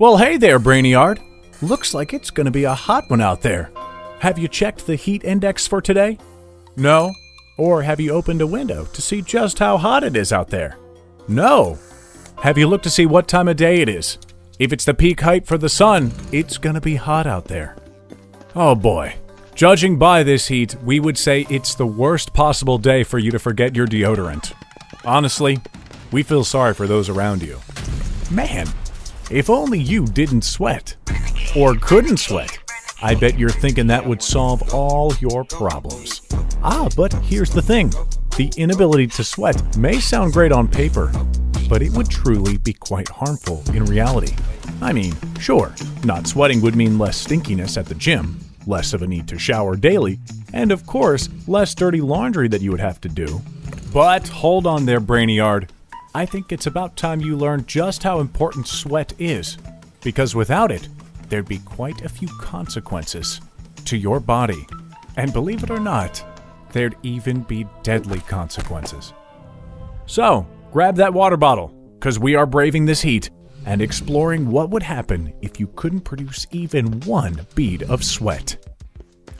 Well, hey there, Brainiard. Looks like it's going to be a hot one out there. Have you checked the heat index for today? No? Or have you opened a window to see just how hot it is out there? No? Have you looked to see what time of day it is? If it's the peak height for the sun, it's going to be hot out there. Oh boy. Judging by this heat, we would say it's the worst possible day for you to forget your deodorant. Honestly, we feel sorry for those around you. Man, if only you didn't sweat. Or couldn't sweat. I bet you're thinking that would solve all your problems. But here's the thing. The inability to sweat may sound great on paper, but it would truly be quite harmful in reality. I mean, sure, not sweating would mean less stinkiness at the gym, less of a need to shower daily, and of course, less dirty laundry that you would have to do. But hold on there, Brainiard. I think it's about time you learned just how important sweat is, because without it, there'd be quite a few consequences to your body. And believe it or not, there'd even be deadly consequences. So, grab that water bottle, because we are braving this heat and exploring what would happen if you couldn't produce even one bead of sweat.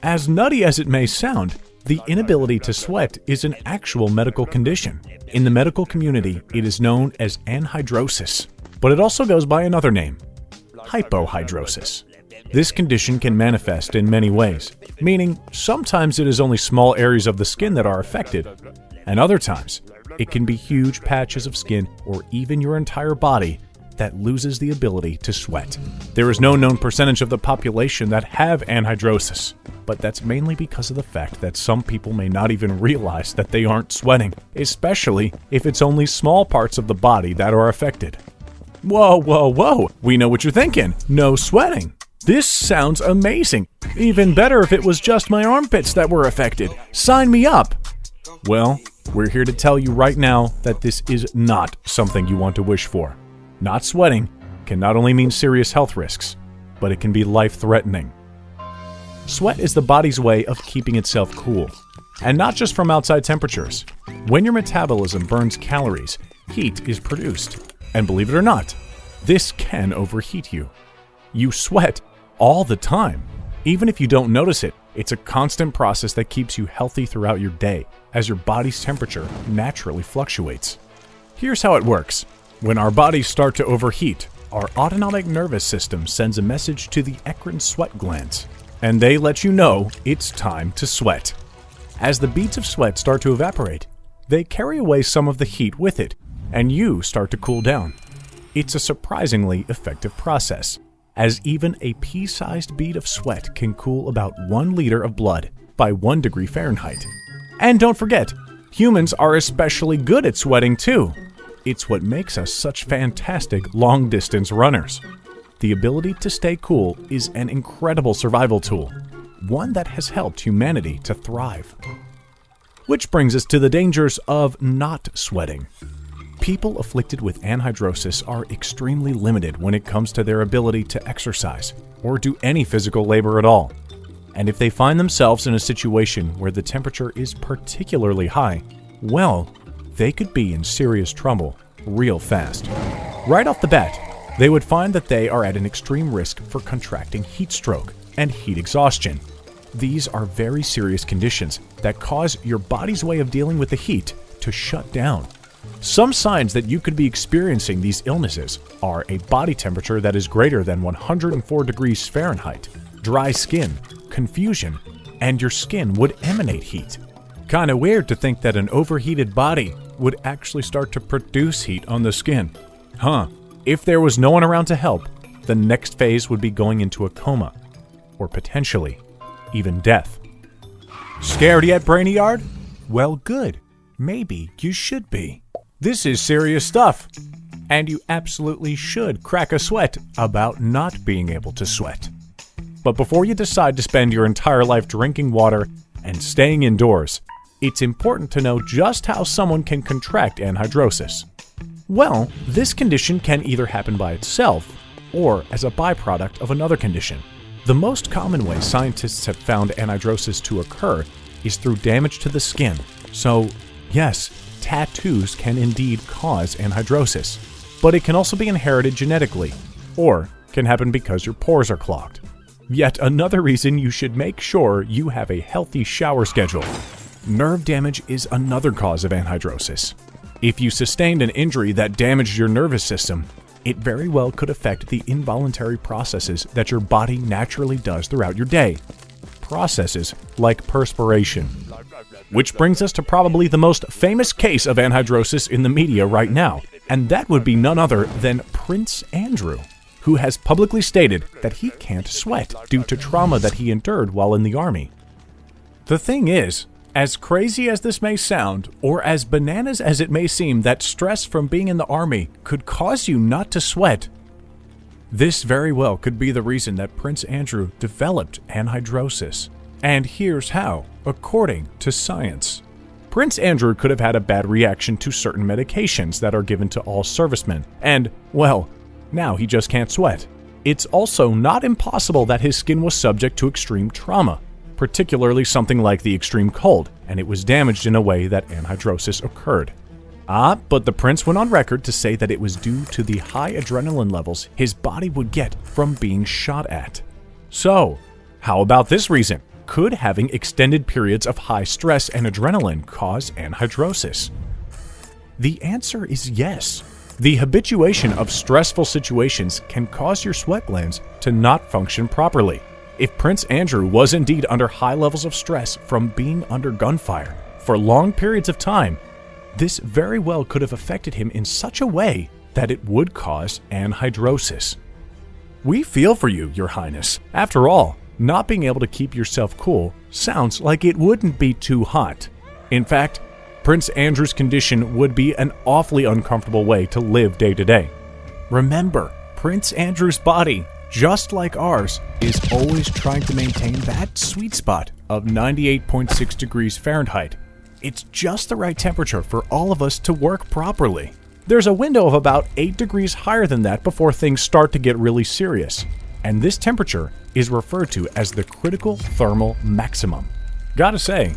As nutty as it may sound, the inability to sweat is an actual medical condition. In the medical community, it is known as anhidrosis, but it also goes by another name, hypohidrosis. This condition can manifest in many ways, meaning sometimes it is only small areas of the skin that are affected, and other times it can be huge patches of skin or even your entire body that loses the ability to sweat. There is no known percentage of the population that have anhidrosis, but that's mainly because of the fact that some people may not even realize that they aren't sweating, especially if it's only small parts of the body that are affected. Whoa, we know what you're thinking. No sweating. This sounds amazing. Even better if it was just my armpits that were affected. Sign me up. Well, we're here to tell you right now that this is not something you want to wish for. Not sweating can not only mean serious health risks, but it can be life-threatening. Sweat is the body's way of keeping itself cool, and not just from outside temperatures. When your metabolism burns calories, heat is produced. And believe it or not, this can overheat you. You sweat all the time. Even if you don't notice it, it's a constant process that keeps you healthy throughout your day, as your body's temperature naturally fluctuates. Here's how it works. When our bodies start to overheat, our autonomic nervous system sends a message to the eccrine sweat glands, and they let you know it's time to sweat. As the beads of sweat start to evaporate, they carry away some of the heat with it, and you start to cool down. It's a surprisingly effective process, as even a pea-sized bead of sweat can cool about 1 liter of blood by 1 degree Fahrenheit. And don't forget, humans are especially good at sweating too. It's what makes us such fantastic long-distance runners. The ability to stay cool is an incredible survival tool, one that has helped humanity to thrive. Which brings us to the dangers of not sweating. People afflicted with anhidrosis are extremely limited when it comes to their ability to exercise or do any physical labor at all. And if they find themselves in a situation where the temperature is particularly high, well, they could be in serious trouble real fast. Right off the bat, they would find that they are at an extreme risk for contracting heat stroke and heat exhaustion. These are very serious conditions that cause your body's way of dealing with the heat to shut down. Some signs that you could be experiencing these illnesses are a body temperature that is greater than 104 degrees Fahrenheit, dry skin, confusion, and your skin would emanate heat. Kinda weird to think that an overheated body would actually start to produce heat on the skin. If there was no one around to help, the next phase would be going into a coma, or potentially even death. Scared yet, Brainiard? Well, good. Maybe you should be. This is serious stuff, and you absolutely should crack a sweat about not being able to sweat. But before you decide to spend your entire life drinking water and staying indoors, it's important to know just how someone can contract anhidrosis. Well, this condition can either happen by itself or as a byproduct of another condition. The most common way scientists have found anhidrosis to occur is through damage to the skin. So, yes, tattoos can indeed cause anhidrosis, but it can also be inherited genetically, or can happen because your pores are clogged. Yet another reason you should make sure you have a healthy shower schedule. Nerve damage is another cause of anhidrosis. If you sustained an injury that damaged your nervous system, it very well could affect the involuntary processes that your body naturally does throughout your day. Processes like perspiration. Which brings us to probably the most famous case of anhidrosis in the media right now, and that would be none other than Prince Andrew, who has publicly stated that he can't sweat due to trauma that he endured while in the army. The thing is, as crazy as this may sound, or as bananas as it may seem that stress from being in the army could cause you not to sweat, this very well could be the reason that Prince Andrew developed anhidrosis. And here's how, according to science. Prince Andrew could have had a bad reaction to certain medications that are given to all servicemen, and, well, now he just can't sweat. It's also not impossible that his skin was subject to extreme trauma, particularly something like the extreme cold, and it was damaged in a way that anhidrosis occurred. But the prince went on record to say that it was due to the high adrenaline levels his body would get from being shot at. So, how about this reason? Could having extended periods of high stress and adrenaline cause anhidrosis? The answer is yes. The habituation of stressful situations can cause your sweat glands to not function properly. If Prince Andrew was indeed under high levels of stress from being under gunfire for long periods of time, this very well could have affected him in such a way that it would cause anhidrosis. We feel for you, Your Highness. After all, not being able to keep yourself cool sounds like it wouldn't be too hot. In fact, Prince Andrew's condition would be an awfully uncomfortable way to live day to day. Remember, Prince Andrew's body, just like ours, is always trying to maintain that sweet spot of 98.6 degrees Fahrenheit. It's just the right temperature for all of us to work properly. There's a window of about 8 degrees higher than that before things start to get really serious, and this temperature is referred to as the critical thermal maximum. Gotta say,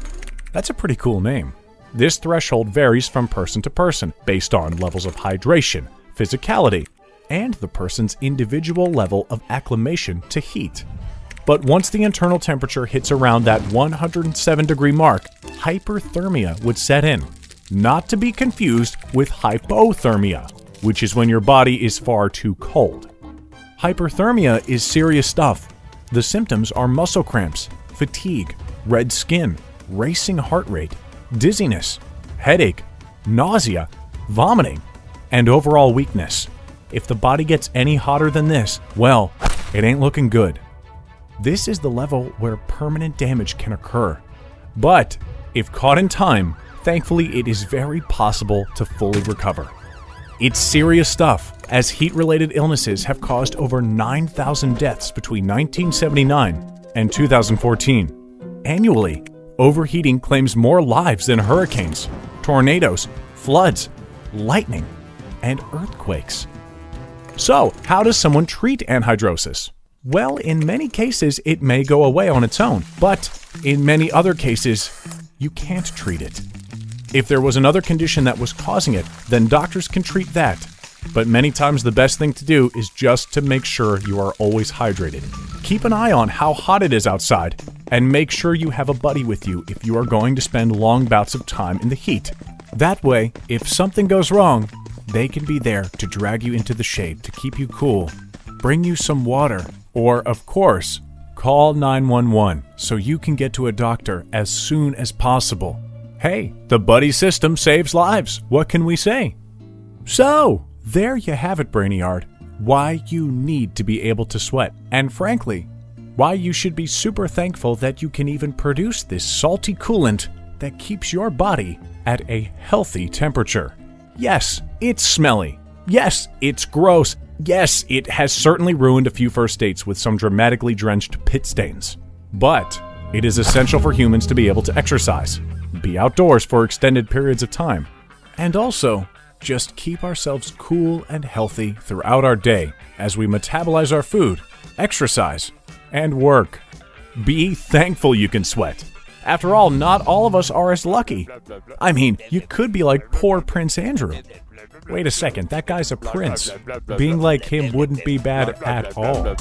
that's a pretty cool name. This threshold varies from person to person based on levels of hydration, physicality, and the person's individual level of acclimation to heat. But once the internal temperature hits around that 107 degree mark, hyperthermia would set in, not to be confused with hypothermia, which is when your body is far too cold. Hyperthermia is serious stuff. The symptoms are muscle cramps, fatigue, red skin, racing heart rate, dizziness, headache, nausea, vomiting, and overall weakness. If the body gets any hotter than this, well, it ain't looking good. This is the level where permanent damage can occur. But if caught in time, thankfully it is very possible to fully recover. It's serious stuff, as heat-related illnesses have caused over 9,000 deaths between 1979 and 2014. Annually, overheating claims more lives than hurricanes, tornadoes, floods, lightning, and earthquakes. So, how does someone treat anhidrosis? Well, in many cases, it may go away on its own, but in many other cases, you can't treat it. If there was another condition that was causing it, then doctors can treat that. But many times the best thing to do is just to make sure you are always hydrated. Keep an eye on how hot it is outside, and make sure you have a buddy with you if you are going to spend long bouts of time in the heat. That way, if something goes wrong, they can be there to drag you into the shade to keep you cool, bring you some water, or, of course, call 911 so you can get to a doctor as soon as possible. Hey, the buddy system saves lives. What can we say? So, there you have it, Brainiard. Why you need to be able to sweat. And frankly, why you should be super thankful that you can even produce this salty coolant that keeps your body at a healthy temperature. Yes, it's smelly. Yes, it's gross. Yes, it has certainly ruined a few first dates with some dramatically drenched pit stains. But it is essential for humans to be able to exercise, be outdoors for extended periods of time, and also just keep ourselves cool and healthy throughout our day as we metabolize our food, exercise, and work. Be thankful you can sweat. After all, not all of us are as lucky. I mean, you could be like poor Prince Andrew. Wait a second, that guy's a prince. Being like him wouldn't be bad at all.